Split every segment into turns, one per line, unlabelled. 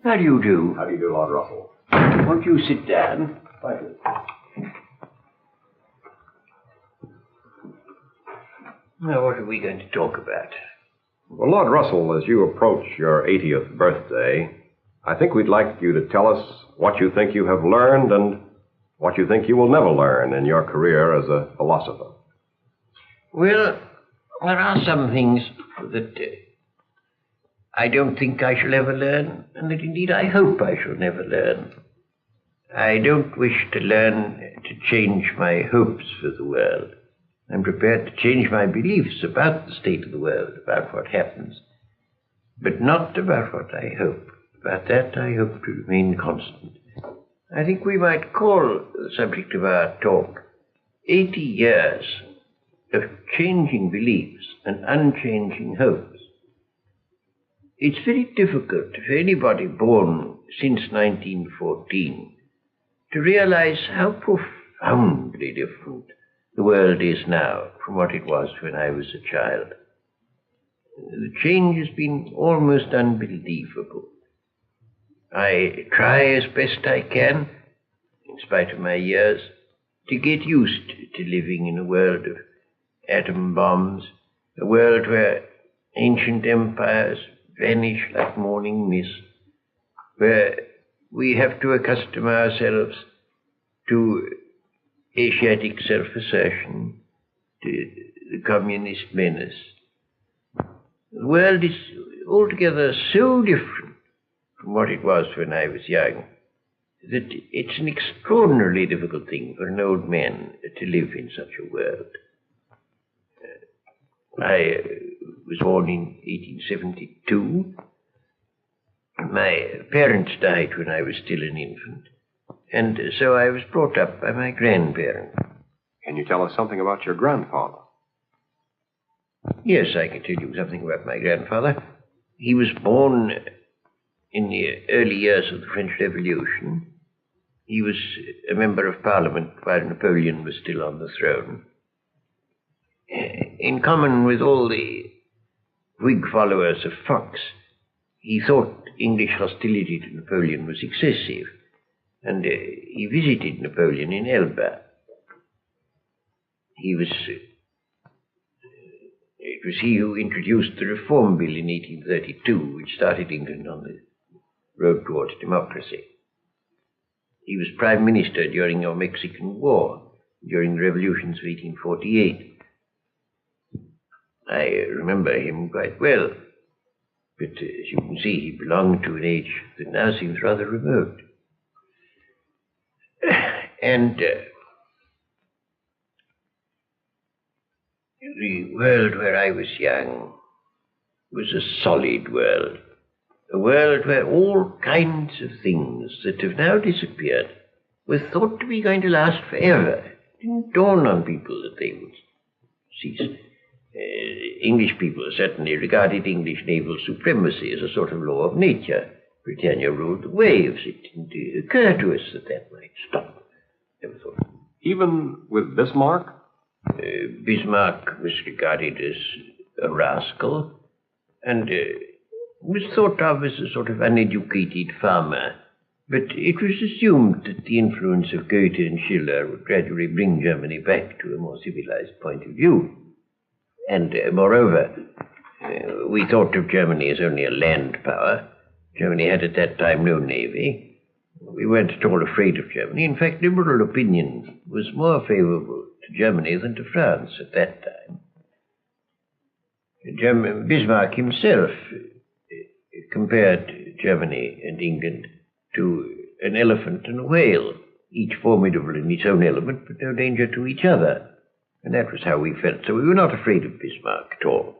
How do you do?
How do you do, Lord Russel?
Won't you sit down?
Thank you.
Now, what are we going to talk about?
Well, Lord Russel, as you approach your 80th birthday, I think we'd like you to tell us what you think you have learned and what you think you will never learn in your career as a philosopher.
Well, there are some things that I don't think I shall ever learn, and that indeed I hope I shall never learn. I don't wish to learn to change my hopes for the world. I'm prepared to change my beliefs about the state of the world, about what happens, but not about what I hope. About that I hope to remain constant. I think we might call the subject of our talk 80 years of changing beliefs and unchanging hopes. It's very difficult for anybody born since 1914 to realize how profoundly different the world is now from what it was when I was a child. The change has been almost unbelievable. I try as best I can, in spite of my years, to get used to living in a world of atom bombs, a world where ancient empires vanish like morning mist, where we have to accustom ourselves to Asiatic self-assertion, to the communist menace. The world is altogether so different from what it was when I was young that it's an extraordinarily difficult thing for an old man to live in such a world. I was born in 1872. My parents died when I was still an infant, and so I was brought up by my grandparents.
Can you tell us something about your grandfather?
Yes, I can tell you something about my grandfather. He was born in the early years of the French Revolution. He was a member of Parliament while Napoleon was still on the throne. In common with all the Whig followers of Fox, he thought English hostility to Napoleon was excessive, and he visited Napoleon in Elba. It was he who introduced the Reform Bill in 1832, which started England on the road towards democracy. He was Prime Minister during the Mexican War, during the revolutions of 1848. I remember him quite well, but as you can see, he belonged to an age that now seems rather remote. And the world where I was young was a solid world, a world where all kinds of things that have now disappeared were thought to be going to last forever. It didn't dawn on people that they would cease. English people certainly regarded English naval supremacy as a sort of law of nature. Britannia ruled the waves. It didn't occur to us that that might stop. Never thought.
Even with Bismarck?
Bismarck was regarded as a rascal and was thought of as a sort of uneducated farmer. But it was assumed that the influence of Goethe and Schiller would gradually bring Germany back to a more civilized point of view. And moreover, we thought of Germany as only a land power. Germany had at that time no navy. We weren't at all afraid of Germany. In fact, liberal opinion was more favorable to Germany than to France at that time. Bismarck himself compared Germany and England to an elephant and a whale, each formidable in its own element, but no danger to each other. And that was how we felt, so we were not afraid of Bismarck at all.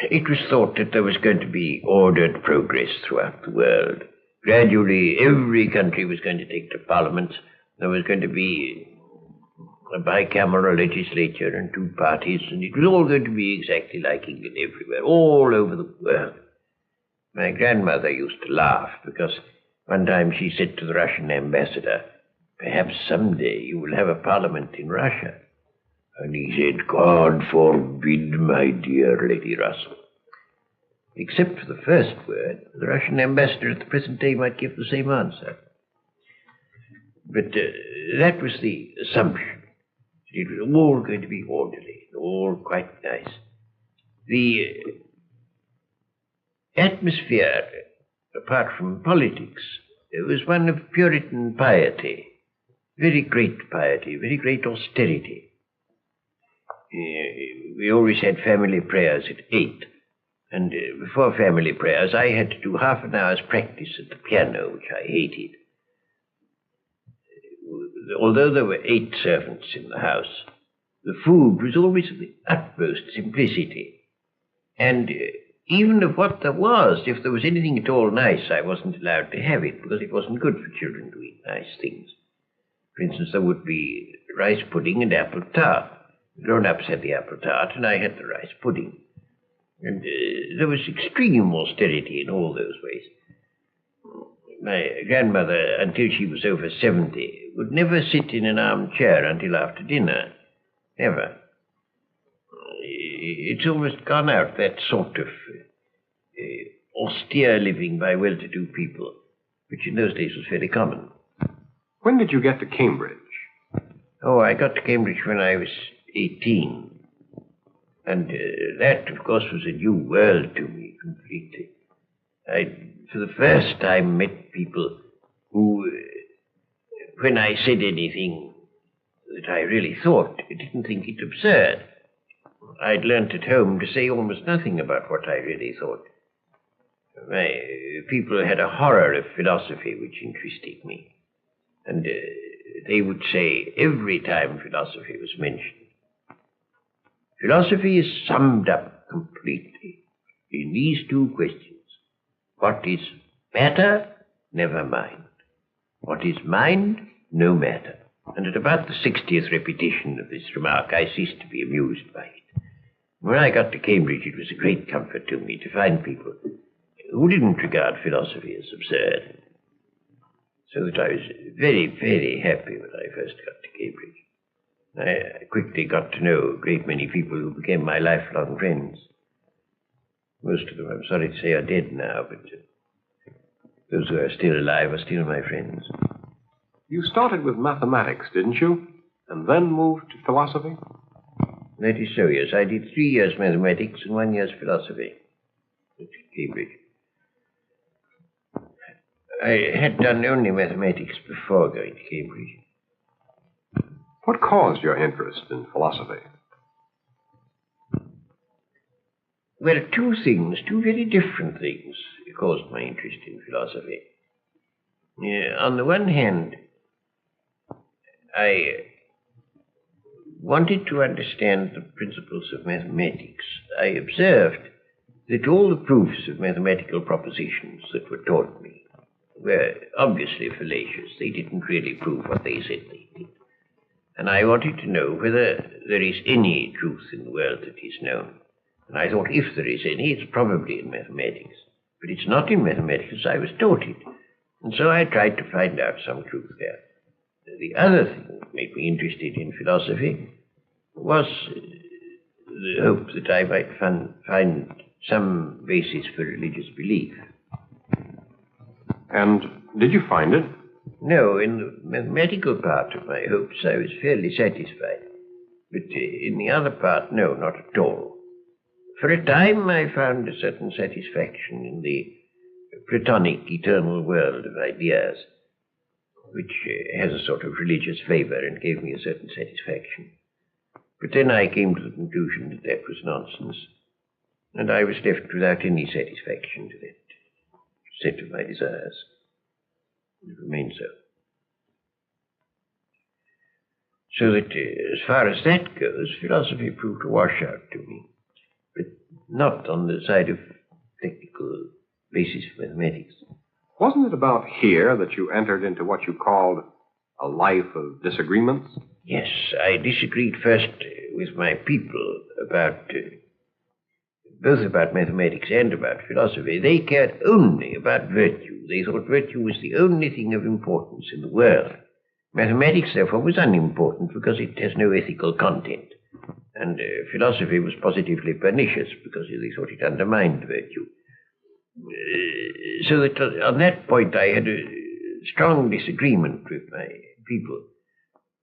It was thought that there was going to be ordered progress throughout the world. Gradually, every country was going to take to parliament. There was going to be a bicameral legislature and two parties, and it was all going to be exactly like England everywhere, all over the world. My grandmother used to laugh because one time she said to the Russian ambassador, "Perhaps someday you will have a parliament in Russia." And he said, "God forbid, my dear Lady Russel." except for the first word, the Russian ambassador at the present day might give the same answer. But that was the assumption. It was all going to be orderly, all quite nice. The atmosphere, apart from politics, was one of Puritan piety, very great piety, very great austerity. We always had family prayers at 8, and before family prayers I had to do half an hour's practice at the piano, which I hated. Although there were 8 servants in the house, the food was always of the utmost simplicity. And even of what there was, if there was anything at all nice, I wasn't allowed to have it, because it wasn't good for children to eat nice things. For instance, there would be rice pudding and apple tart. The grown-ups had the apple tart, and I had the rice pudding. And there was extreme austerity in all those ways. My grandmother, until she was over 70, would never sit in an armchair until after dinner. Never. It's almost gone out, that sort of austere living by well-to-do people, which in those days was very common.
When did you get to Cambridge?
Oh, I got to Cambridge when I was 18. And that, of course, was a new world to me completely. I, for the first time, met people who, when I said anything that I really thought, didn't think it absurd. I'd learnt at home to say almost nothing about what I really thought. People had a horror of philosophy which interested me. And they would say every time philosophy was mentioned, philosophy is summed up completely in these 2 questions. What is matter? Never mind. What is mind? No matter. And at about the 60th repetition of this remark, I ceased to be amused by it. When I got to Cambridge, it was a great comfort to me to find people who didn't regard philosophy as absurd. So that I was very, very happy when I first got to Cambridge. I quickly got to know a great many people who became my lifelong friends. Most of them, I'm sorry to say, are dead now, but those who are still alive are still my friends.
You started with mathematics, didn't you? And then moved to philosophy?
That is so, yes. I did 3 years mathematics and 1 year's philosophy at Cambridge. I had done only mathematics before going to Cambridge.
What caused your interest in philosophy?
Well, 2 things, 2 very different things caused my interest in philosophy. On the one hand, I wanted to understand the principles of mathematics. I observed that all the proofs of mathematical propositions that were taught me were obviously fallacious. They didn't really prove what they said they did. And I wanted to know whether there is any truth in the world that is known. And I thought if there is any, it's probably in mathematics. But it's not in mathematics as I was taught it. And so I tried to find out some truth there. The other thing that made me interested in philosophy was the hope that I might find some basis for religious belief.
And did you find it?
No, in the mathematical part of my hopes I was fairly satisfied. But in the other part, no, not at all. For a time I found a certain satisfaction in the Platonic eternal world of ideas, which has a sort of religious flavor and gave me a certain satisfaction. But then I came to the conclusion that that was nonsense, and I was left without any satisfaction to that set of my desires. It remained so. So that as far as that goes, philosophy proved a washout to me, but not on the side of technical basis of mathematics.
Wasn't it about here that you entered into what you called a life of disagreements?
Yes, I disagreed first with my people about both about mathematics and about philosophy. They cared only about virtue. They thought virtue was the only thing of importance in the world. Mathematics, therefore, was unimportant because it has no ethical content. And philosophy was positively pernicious because they thought it undermined virtue. So that on that point I had a strong disagreement with my people.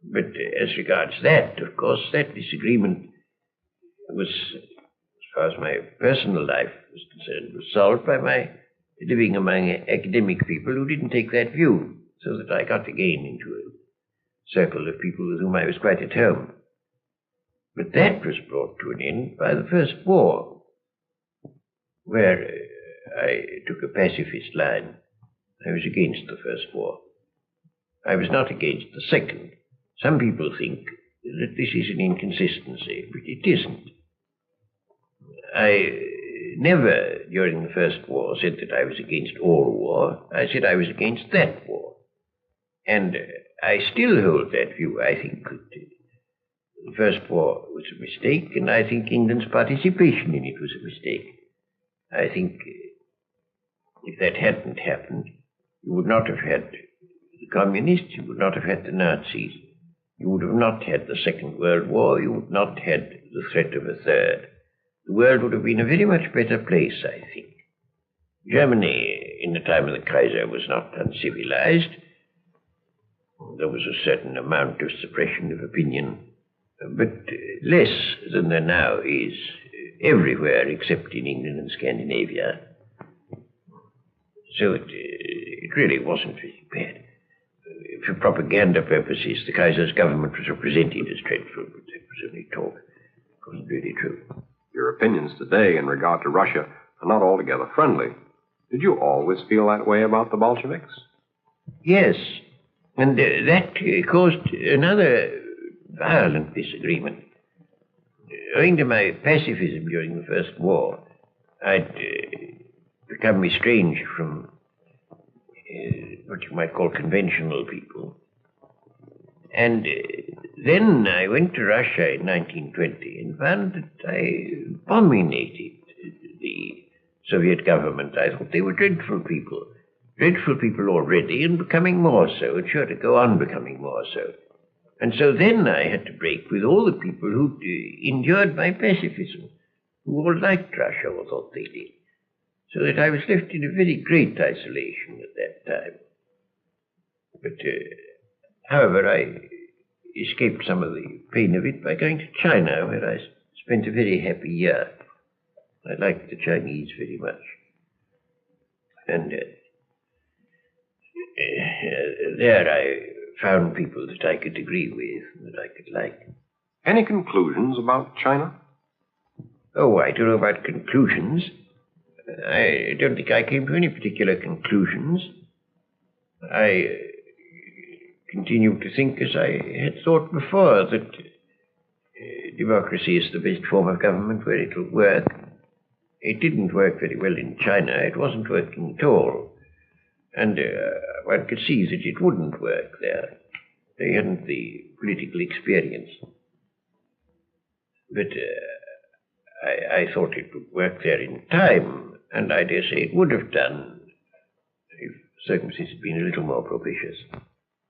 But as regards that, of course, that disagreement was, as far as my personal life was concerned, was solved by my living among academic people who didn't take that view, so that I got again into a circle of people with whom I was quite at home. But that was brought to an end by the First War, where I took a pacifist line. I was against the First War. I was not against the Second. Some people think that this is an inconsistency, but it isn't. I never, during the First War, said that I was against all war. I said I was against that war. And I still hold that view. I think that the First War was a mistake, and I think England's participation in it was a mistake. I think if that hadn't happened, you would not have had the communists, you would not have had the Nazis, you would have not had the Second World War, you would not have had the threat of a third. The world would have been a very much better place, I think. Germany, in the time of the Kaiser, was not uncivilized. There was a certain amount of suppression of opinion, but less than there now is everywhere except in England and Scandinavia. So it really wasn't very bad. For propaganda purposes, the Kaiser's government was represented as dreadful, but that was only talk. It wasn't really true.
Your opinions today in regard to Russia are not altogether friendly. Did you always feel that way about the Bolsheviks?
Yes, and that caused another violent disagreement. Owing to my pacifism during the First War, I'd become estranged from what you might call conventional people. And then I went to Russia in 1920 and found that I abominated the Soviet government. I thought they were dreadful people already and becoming more so, and sure to go on becoming more so. And so then I had to break with all the people who endured my pacifism, who all liked Russia or thought they did. So that I was left in a very great isolation at that time. But, however, I escaped some of the pain of it by going to China, where I spent a very happy year. I liked the Chinese very much. And there I found people that I could agree with, that I could like.
Any conclusions about China?
Oh, I don't know about conclusions. I don't think I came to any particular conclusions. I continue to think, as I had thought before, that democracy is the best form of government where it will work. It didn't work very well in China. It wasn't working at all. And one could see that it wouldn't work there. They hadn't the political experience. But I thought it would work there in time, and I dare say it would have done if circumstances had been a little more propitious.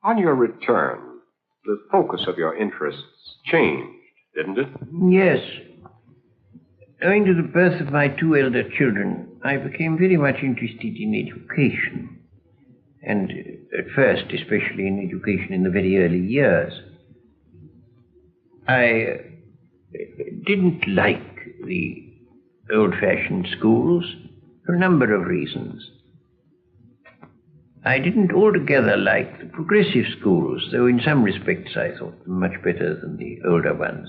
On your return, the focus of your interests changed, didn't it?
Yes. Owing to the birth of my two elder children, I became very much interested in education. And at first, especially in education in the very early years. I didn't like the old-fashioned schools for a number of reasons. I didn't altogether like the progressive schools, though in some respects I thought them much better than the older ones.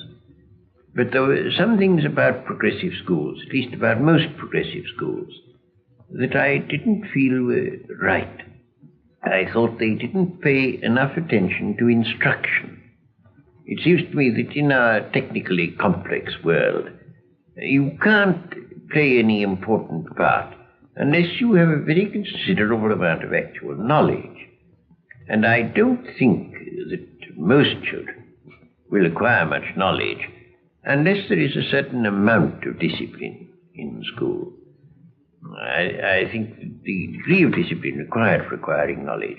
But there were some things about progressive schools, at least about most progressive schools, that I didn't feel were right. I thought they didn't pay enough attention to instruction. It seems to me that in our technically complex world, you can't play any important part unless you have a very considerable amount of actual knowledge. And I don't think that most children will acquire much knowledge unless there is a certain amount of discipline in school. I think that the degree of discipline required for acquiring knowledge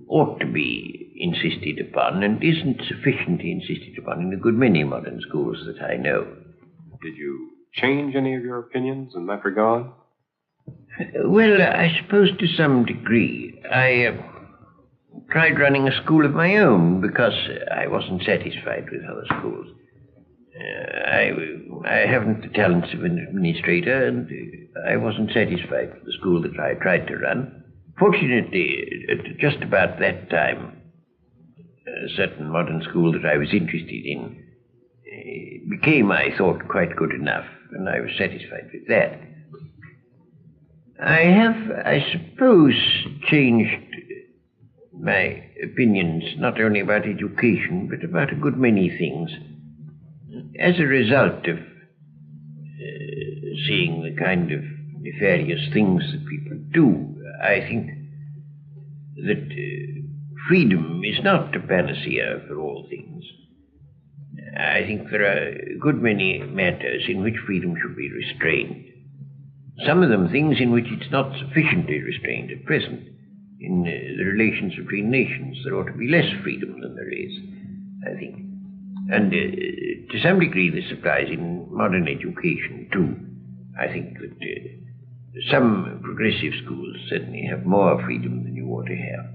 ought to be insisted upon, and isn't sufficiently insisted upon in a good many modern schools that I know.
Did you change any of your opinions in that regard?
Well, I suppose to some degree. I tried running a school of my own because I wasn't satisfied with other schools. I haven't the talents of an administrator, and I wasn't satisfied with the school that I tried to run. Fortunately, at just about that time, a certain modern school that I was interested in became, I thought, quite good enough, and I was satisfied with that. I have, I suppose, changed my opinions not only about education, but about a good many things, as a result of seeing the kind of nefarious things that people do. I think that freedom is not a panacea for all things. I think there are a good many matters in which freedom should be restrained. Some of them things in which it's not sufficiently restrained at present. In the relations between nations, there ought to be less freedom than there is, I think. And to some degree this applies in modern education too. I think that some progressive schools certainly have more freedom than you ought to have.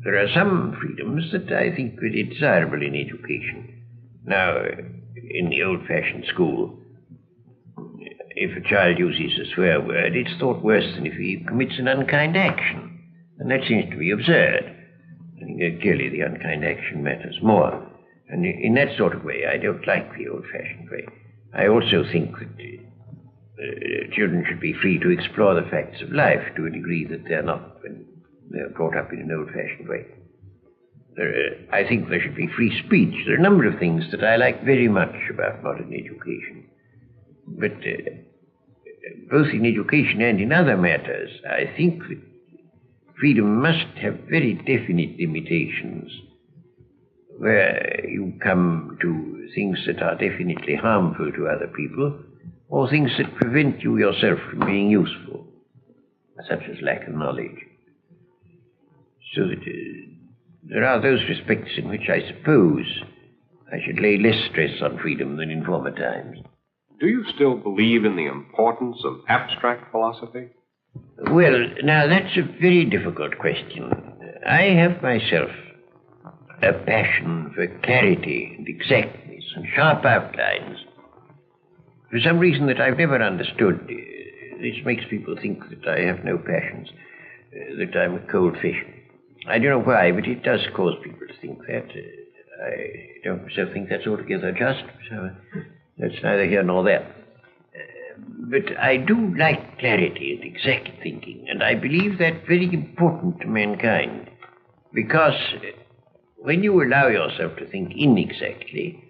There are some freedoms that I think are desirable in education. Now, in the old-fashioned school, if a child uses a swear word, it's thought worse than if he commits an unkind action. And that seems to be absurd. I think clearly the unkind action matters more. And in that sort of way, I don't like the old-fashioned way. I also think that children should be free to explore the facts of life to a degree that they're not when they're brought up in an old-fashioned way. I think there should be free speech. There are a number of things that I like very much about modern education. But both in education and in other matters, I think that freedom must have very definite limitations where you come to things that are definitely harmful to other people or things that prevent you yourself from being useful, such as lack of knowledge. So that there are those respects in which I suppose I should lay less stress on freedom than in former times.
Do you still believe in the importance of abstract philosophy?
Well, now that's a very difficult question. I have myself a passion for clarity and exactness and sharp outlines. For some reason that I've never understood, this makes people think that I have no passions, that I'm a cold fish. I don't know why, but it does cause people to think that. I don't myself think that's altogether just, so that's neither here nor there. But I do like clarity and exact thinking, and I believe that very important to mankind, because when you allow yourself to think inexactly,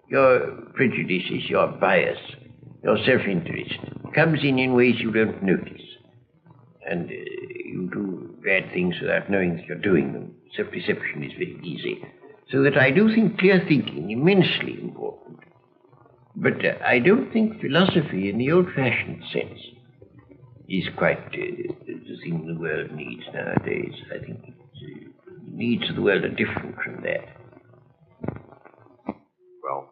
your prejudices, your bias, your self-interest comes in ways you don't notice. And you do bad things without knowing that you're doing them. Self-deception is very easy. So that I do think clear thinking immensely important. But I don't think philosophy in the old-fashioned sense is quite the thing the world needs nowadays. I think the needs of the world are different from that.
Well,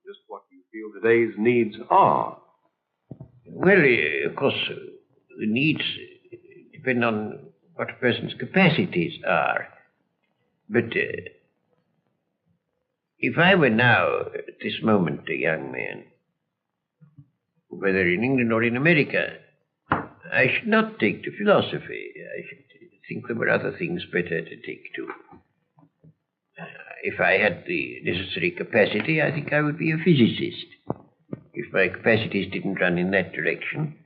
just what do you feel today's needs are?
Well, of course, the needs depend on what a person's capacities are. But if I were now, at this moment, a young man, whether in England or in America, I should not take to philosophy. I should think there were other things better to take to. If I had the necessary capacity, I think I would be a physicist. If my capacities didn't run in that direction,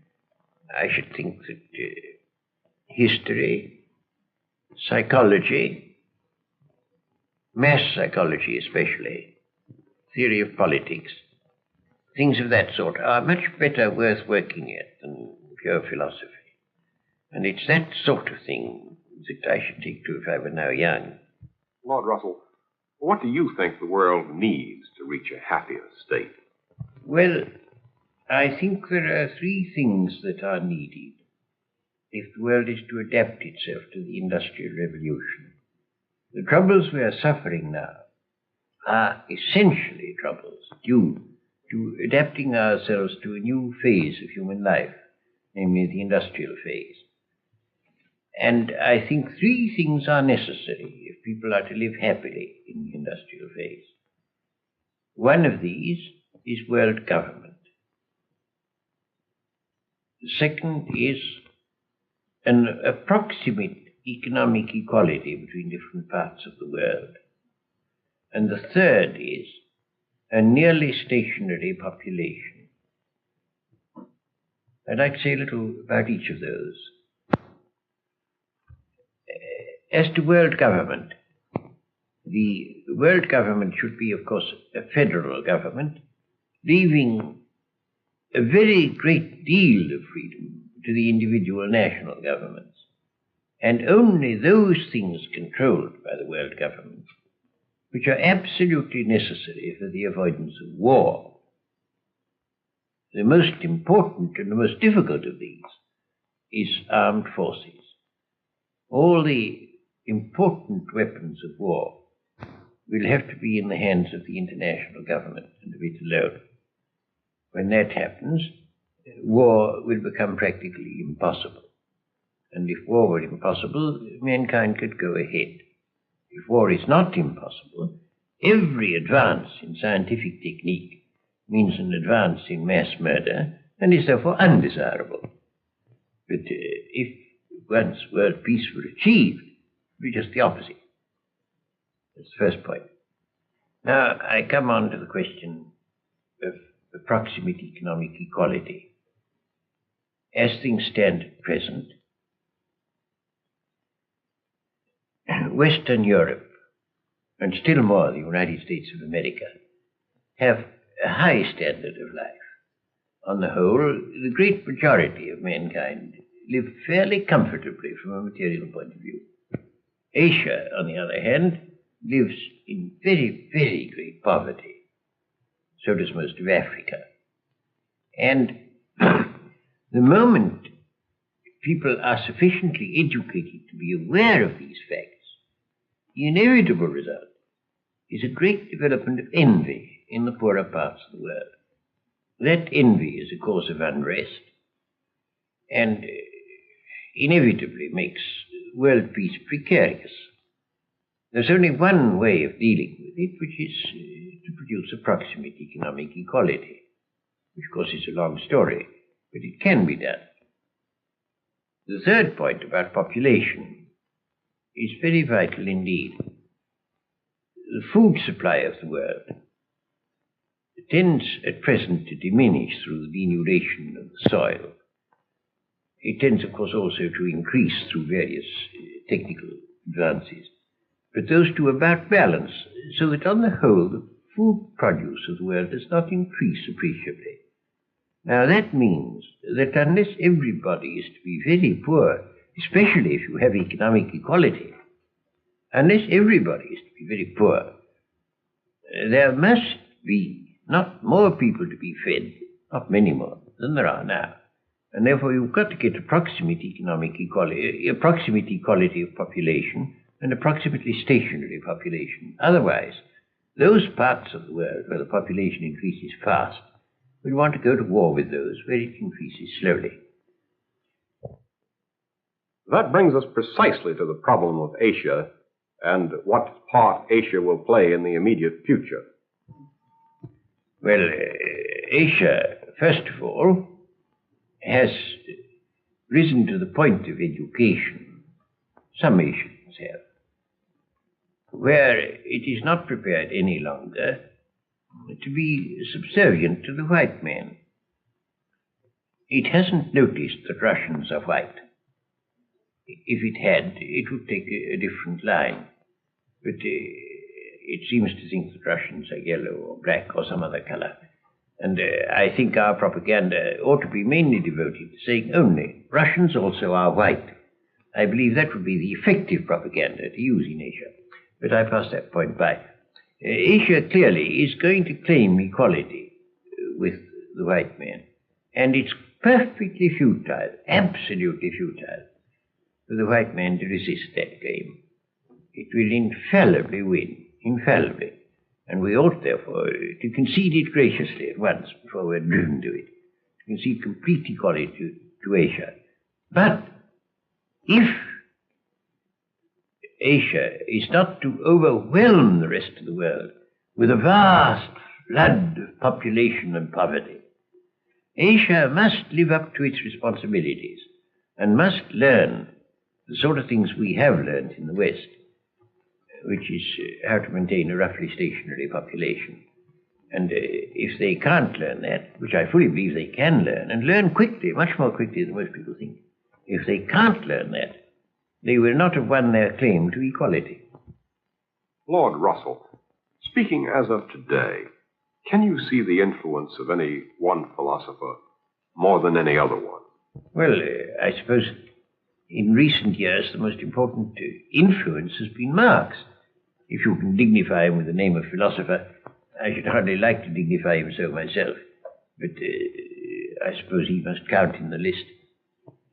I should think that history, psychology, mass psychology especially, theory of politics, things of that sort are much better worth working at than pure philosophy. And it's that sort of thing that I should take to if I were now young.
Lord Russel, what do you think the world needs to reach a happier state?
Well, I think there are three things that are needed if the world is to adapt itself to the Industrial Revolution. The troubles we are suffering now are essentially troubles due to adapting ourselves to a new phase of human life, namely the industrial phase. And I think three things are necessary if people are to live happily in the industrial phase. One of these is world government. The second is an approximate economic equality between different parts of the world. And the third is a nearly stationary population. I'd like to say a little about each of those. As to world government, the world government should be, of course, a federal government, leaving a very great deal of freedom to the individual national governments, and only those things controlled by the world government which are absolutely necessary for the avoidance of war. The most important and the most difficult of these is armed forces. All the important weapons of war will have to be in the hands of the international government and of it alone. When that happens, war will become practically impossible. And if war were impossible, mankind could go ahead. If war is not impossible, every advance in scientific technique means an advance in mass murder and is therefore undesirable. But if once world peace were achieved, it would be just the opposite. That's the first point. Now I come on to the question of approximate economic equality. As things stand at present, Western Europe, and still more the United States of America, have a high standard of life. On the whole, the great majority of mankind live fairly comfortably from a material point of view. Asia, on the other hand, lives in very, very great poverty. So does most of Africa. And the moment people are sufficiently educated to be aware of these facts, the inevitable result is a great development of envy in the poorer parts of the world. That envy is a cause of unrest and inevitably makes world peace precarious. There's only one way of dealing with it, which is to produce approximate economic equality, which of course is a long story, but it can be done. The third point about population is very vital indeed. The food supply of the world tends at present to diminish through the denudation of the soil. It tends, of course, also to increase through various technical advances. But those two about balance, so that on the whole, the food produce of the world does not increase appreciably. Now that means that unless everybody is to be very poor, especially if you have economic equality, unless everybody is to be very poor, there must be not more people to be fed, not many more than there are now. And therefore you've got to get approximate economic equality, approximate equality of population, and approximately stationary population. Otherwise, those parts of the world where the population increases fast will want to go to war with those where it increases slowly.
That brings us precisely to the problem of Asia and what part Asia will play in the immediate future.
Well, Asia, first of all, has risen to the point of education. Some Asians have, where it is not prepared any longer to be subservient to the white man. It hasn't noticed that Russians are white. If it had, it would take a different line. But it seems to think that Russians are yellow or black or some other color. And I think our propaganda ought to be mainly devoted to saying only Russians also are white. I believe that would be the effective propaganda to use in Asia. But I pass that point by. Asia clearly is going to claim equality with the white man. And it's perfectly futile, absolutely futile, for the white man to resist that claim. It will infallibly win, infallibly. And we ought, therefore, to concede it graciously at once before we're driven to it. To concede complete equality to Asia. But if Asia is not to overwhelm the rest of the world with a vast flood of population and poverty, Asia must live up to its responsibilities and must learn the sort of things we have learned in the West, which is how to maintain a roughly stationary population. And if they can't learn that, which I fully believe they can learn, and learn quickly, much more quickly than most people think, if they can't learn that, they will not have won their claim to equality.
Lord Russel, speaking as of today, can you see the influence of any one philosopher more than any other one?
Well, I suppose in recent years the most important influence has been Marx. If you can dignify him with the name of philosopher, I should hardly like to dignify him so myself, but I suppose he must count in the list.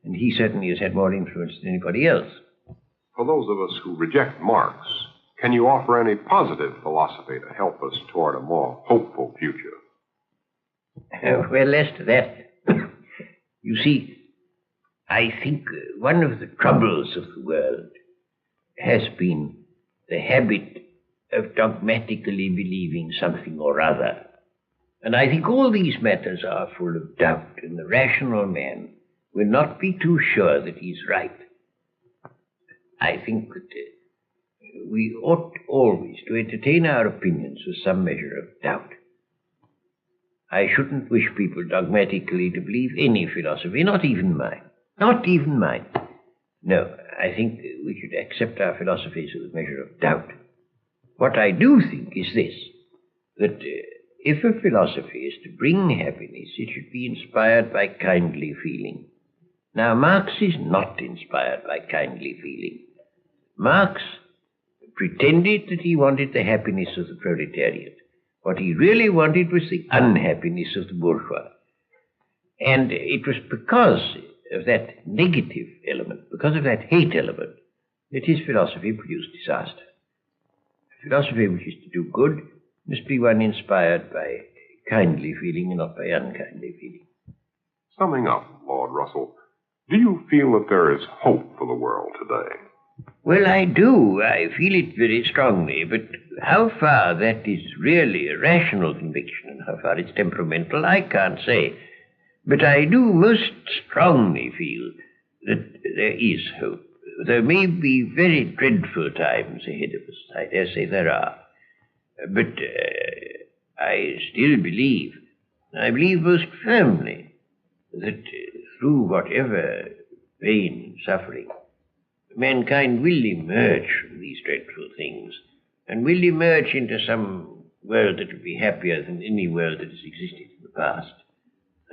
And he certainly has had more influence than anybody else.
For those of us who reject Marx, can you offer any positive philosophy to help us toward a more hopeful future?
Well, as to that, you see, I think one of the troubles of the world has been the habit of dogmatically believing something or other. And I think all these matters are full of doubt, and the rational man will not be too sure that he's right. I think that we ought always to entertain our opinions with some measure of doubt. I shouldn't wish people dogmatically to believe any philosophy, not even mine. Not even mine. No, I think we should accept our philosophies with a measure of doubt. What I do think is this, that if a philosophy is to bring happiness, it should be inspired by kindly feeling. Now, Marx is not inspired by kindly feeling. Marx pretended that he wanted the happiness of the proletariat. What he really wanted was the unhappiness of the bourgeois. And it was because of that negative element, because of that hate element, that his philosophy produced disaster. A philosophy which is to do good must be one inspired by kindly feeling and not by unkindly feeling.
Summing up, Lord Russel, do you feel that there is hope for the world today?
Well, I do. I feel it very strongly, but how far that is really a rational conviction and how far it's temperamental, I can't say. But I do most strongly feel that there is hope. There may be very dreadful times ahead of us. I dare say there are. But I still believe, I believe most firmly, that through whatever pain and suffering, mankind will emerge from these dreadful things and will emerge into some world that will be happier than any world that has existed in the past.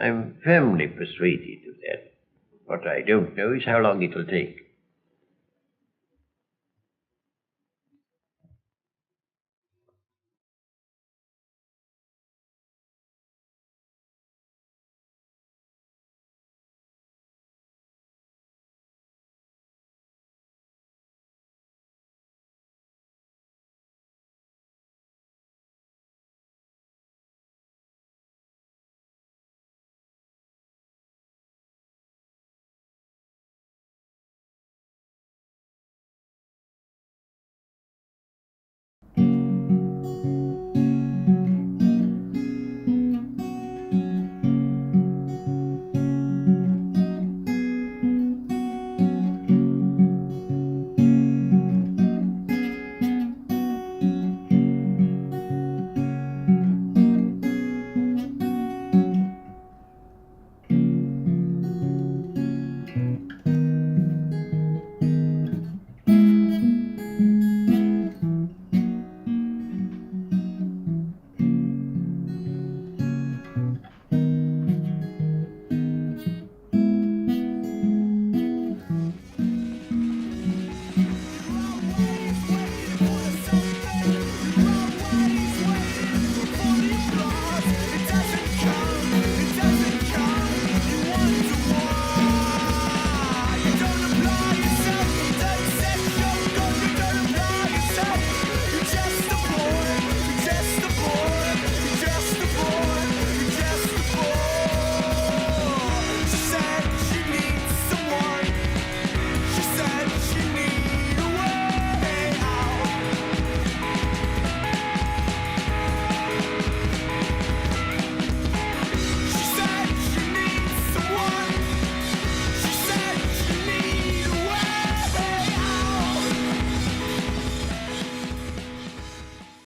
I'm firmly persuaded of that. What I don't know is how long it will take.